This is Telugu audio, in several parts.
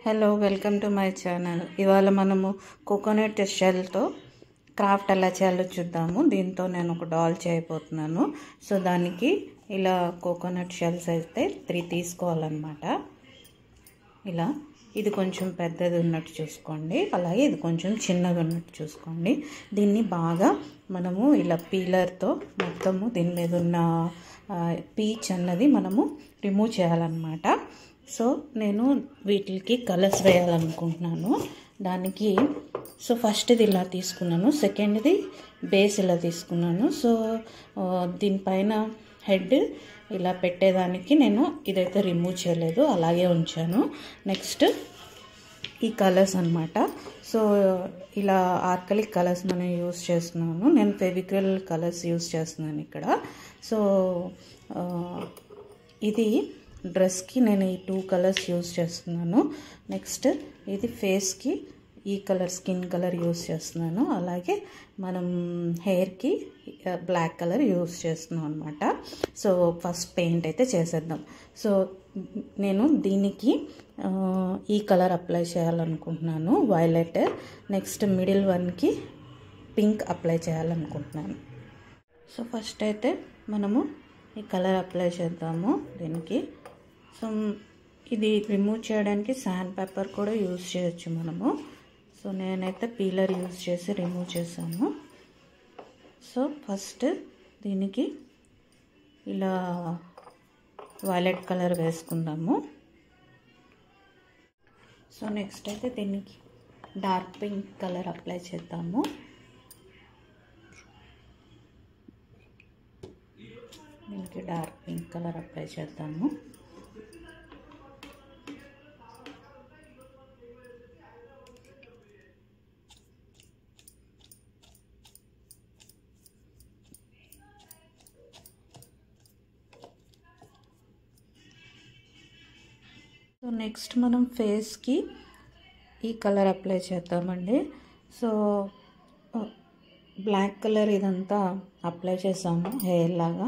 Hello welcome to my channel. ఇవాళ మనము కోకోనట్ షెల్తో క్రాఫ్ట్ ఎలా చేయాలో చూద్దాము. దీంతో నేను ఒక డాల్ చేయబోతున్నాను. సో దానికి ఇలా కోకోనట్ షెల్స్ అయితే 3 తీసుకోవాలన్నమాట. ఇలా ఇది కొంచెం పెద్దది ఉన్నట్టు చూసుకోండి, అలాగే ఇది కొంచెం చిన్నది ఉన్నట్టు చూసుకోండి. దీన్ని బాగా మనము ఇలా పీలర్తో మొత్తము దీని మీద ఉన్న పీచ్ అన్నది మనము రిమూవ్ చేయాలన్నమాట. సో నేను వీటికి కలర్స్ వేయాలనుకుంటున్నాను. దానికి సో ఫస్ట్ది ఇలా తీసుకున్నాను, సెకండ్ది బేస్ ఇలా తీసుకున్నాను. సో దీనిపైన హెడ్ ఇలా పెట్టేదానికి నేను ఇదైతే రిమూవ్ చేయలేదు, అలాగే ఉంచాను. నెక్స్ట్ ఈ కలర్స్ అన్నమాట. సో ఇలా ఆర్కలిక్ కలర్స్ మనం యూస్ చేస్తున్నాను. నేను ఫెవిక్రిల్ కలర్స్ యూస్ చేస్తున్నాను ఇక్కడ. సో ఇది డ్రెస్కి నేను ఈ 2 కలర్స్ యూస్ చేస్తున్నాను. నెక్స్ట్ ఇది ఫేస్కి ఈ కలర్ స్కిన్ కలర్ యూస్ చేస్తున్నాను. అలాగే మనం హెయిర్కి బ్లాక్ కలర్ యూస్ చేస్తున్నాం అనమాట. సో ఫస్ట్ పెయింట్ అయితే చేసేద్దాం. సో నేను దీనికి ఈ కలర్ అప్లై చేయాలనుకుంటున్నాను, వైలెట్. నెక్స్ట్ మిడిల్ వన్కి పింక్ అప్లై చేయాలనుకుంటున్నాను. సో ఫస్ట్ అయితే మనము ఈ కలర్ అప్లై చేద్దాము దీనికి. సో ఇది రిమూవ్ చేయడానికి శాండ్ పేపర్ కూడా యూజ్ చేయొచ్చు మనము. సో నేనైతే పీలర్ యూజ్ చేసి రిమూవ్ చేశాను. సో ఫస్ట్ దీనికి ఇలా వైలెట్ కలర్ వేసుకుందాము. సో నెక్స్ట్ అయితే దీనికి డార్క్ పింక్ కలర్ అప్లై చేద్దాము. దీనికి డార్క్ పింక్ కలర్ అప్లై చేద్దాము. సో నెక్స్ట్ మనం ఫేస్కి ఈ కలర్ అప్లై చేద్దామండి. సో బ్లాక్ కలర్ ఇదంతా అప్లై చేసాము హెయిర్ లాగా.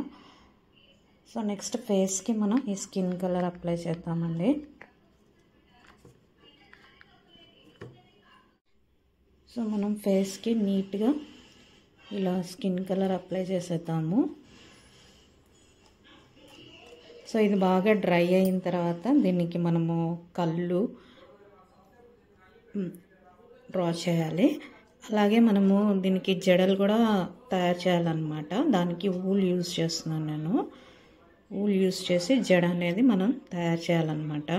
సో నెక్స్ట్ ఫేస్కి మనం ఈ స్కిన్ కలర్ అప్లై చేద్దామండి. సో మనం ఫేస్కి నీట్గా ఇలా స్కిన్ కలర్ అప్లై చేసేద్దాము. సో ఇది బాగా డ్రై అయిన తర్వాత దీనికి మనము కళ్ళు డ్రా చేయాలి. అలాగే మనము దీనికి జడలు కూడా తయారు చేయాలన్నమాట. దానికి ఊల్ యూజ్ చేస్తున్నాను నేను. ఊల్ యూజ్ చేసి జడ అనేది మనం తయారు చేయాలన్నమాట.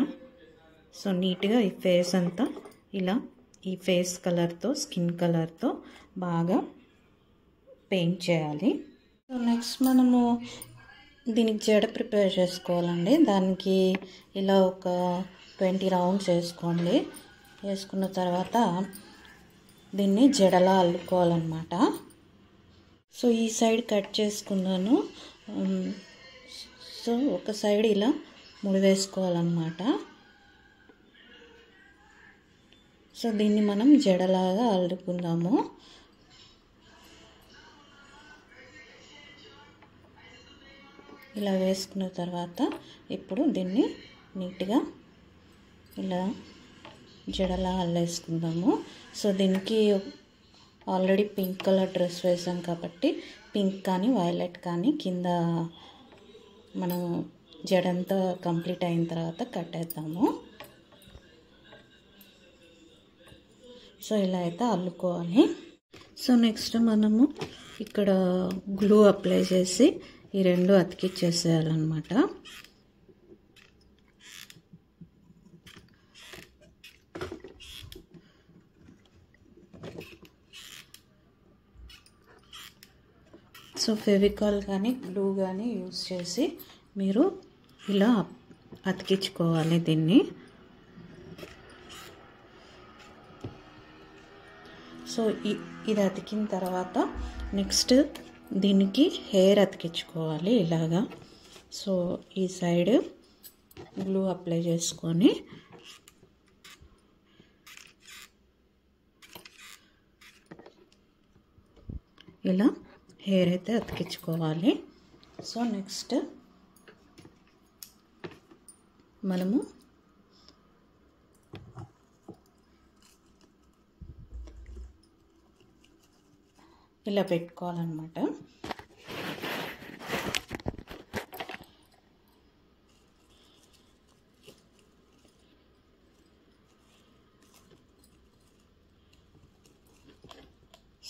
సో నీట్గా ఈ ఫేస్ అంతా ఇలా ఈ ఫేస్ కలర్తో స్కిన్ కలర్తో బాగా పెయింట్ చేయాలి. సో నెక్స్ట్ మనము దీనికి జడ ప్రిపేర్ చేసుకోవాలండి. దానికి ఇలా ఒక 20 రౌండ్స్ వేసుకోండి. వేసుకున్న తర్వాత దీన్ని జడలా అల్లుకోవాలన్నమాట. సో ఈ సైడ్ కట్ చేసుకున్నాను. సో ఒక సైడ్ ఇలా ముడి వేసుకోవాలన్నమాట. సో దీన్ని మనం జడలాగా అల్లుకుందాము. ఇలా వేసుకున్న తర్వాత ఇప్పుడు దీన్ని నీట్గా ఇలా జడలా అల్లేసుకుందాము. సో దీనికి ఆల్రెడీ పింక్ కలర్ డ్రెస్ వేసాం కాబట్టి పింక్ కానీ వైలెట్ కానీ కింద మనం జడంతా కంప్లీట్ అయిన తర్వాత కట్టేద్దాము. సో ఇలా అయితే అల్లుకోవాలి. సో నెక్స్ట్ మనము ఇక్కడ గ్లూ అప్లై చేసి ఈ 2 అతికిచ్చేసేయాలన్నమాట. సో ఫెవికాల్ కానీ గ్లూ కానీ యూజ్ చేసి మీరు ఇలా అతికించుకోవాలి దీన్ని. సో ఇది అతికిన తర్వాత నెక్స్ట్ దీనికి హెయిర్ అతికించుకోవాలి ఇలాగా. సో ఈ సైడ్ గ్లూ అప్లై చేసుకొని ఇలా హెయిర్ అయితే అతికించుకోవాలి. సో నెక్స్ట్ మనము ఇలా పెట్టుకోవాలన్నమాట.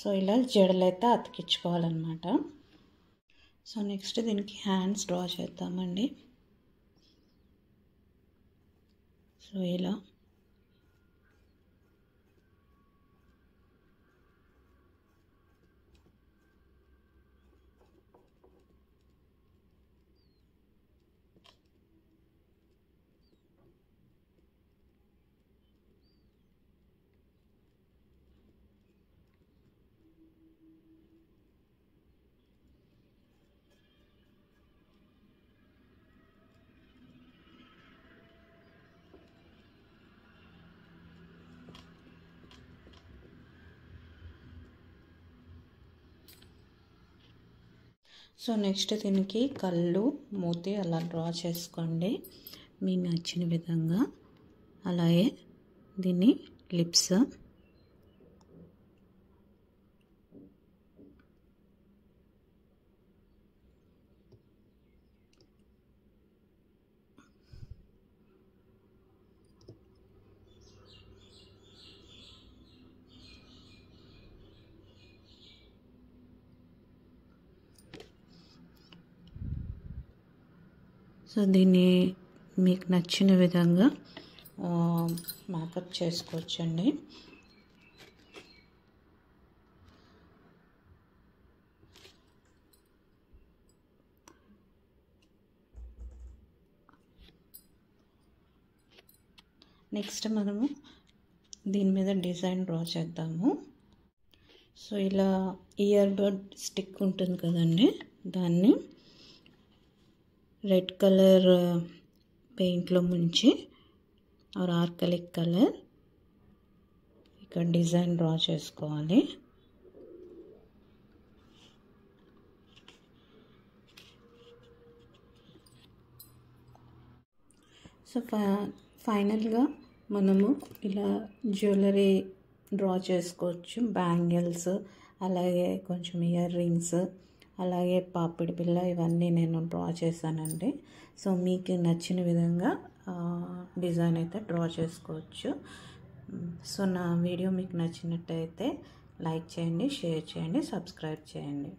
సో ఇలా జడలైతే అతికించుకోవాలన్నమాట. సో నెక్స్ట్ దీనికి హ్యాండ్స్ డ్రా చేద్దామండి. సో ఇలా సో నెక్స్ట్ దీనికి కళ్ళు, మూతి అలా డ్రా చేసుకోండి మీకు నచ్చిన విధంగా. అలాగే దీని లిప్స్, సో దీన్ని మీకు నచ్చిన విధంగా మేకప్ చేసుకోవచ్చండి. నెక్స్ట్ మనము దీని మీద డిజైన్ డ్రా చేద్దాము. సో ఇలా ఇయర్ బడ్ స్టిక్ ఉంటుంది కదండి, దాన్ని రెడ్ కలర్ పెయింట్లో ముంచి ఆర్ ఆర్కలిక్ కలర్ ఇక్కడ డిజైన్ డ్రా చేసుకోవాలి. సో ఫైనల్గా మనము ఇలా జ్యువెలరీ డ్రా చేసుకోవచ్చు. బ్యాంగిల్స్, అలాగే కొంచెం ఇయర్ రింగ్స్, అలాగే పాపిడి బిళ్ళ, ఇవన్నీ నేను డ్రా చేశానండి. సో మీకు నచ్చిన విధంగా డిజైన్ అయితే డ్రా చేసుకోవచ్చు. సో నా వీడియో మీకు నచ్చినట్టయితే లైక్ చేయండి, షేర్ చేయండి, సబ్స్క్రైబ్ చేయండి.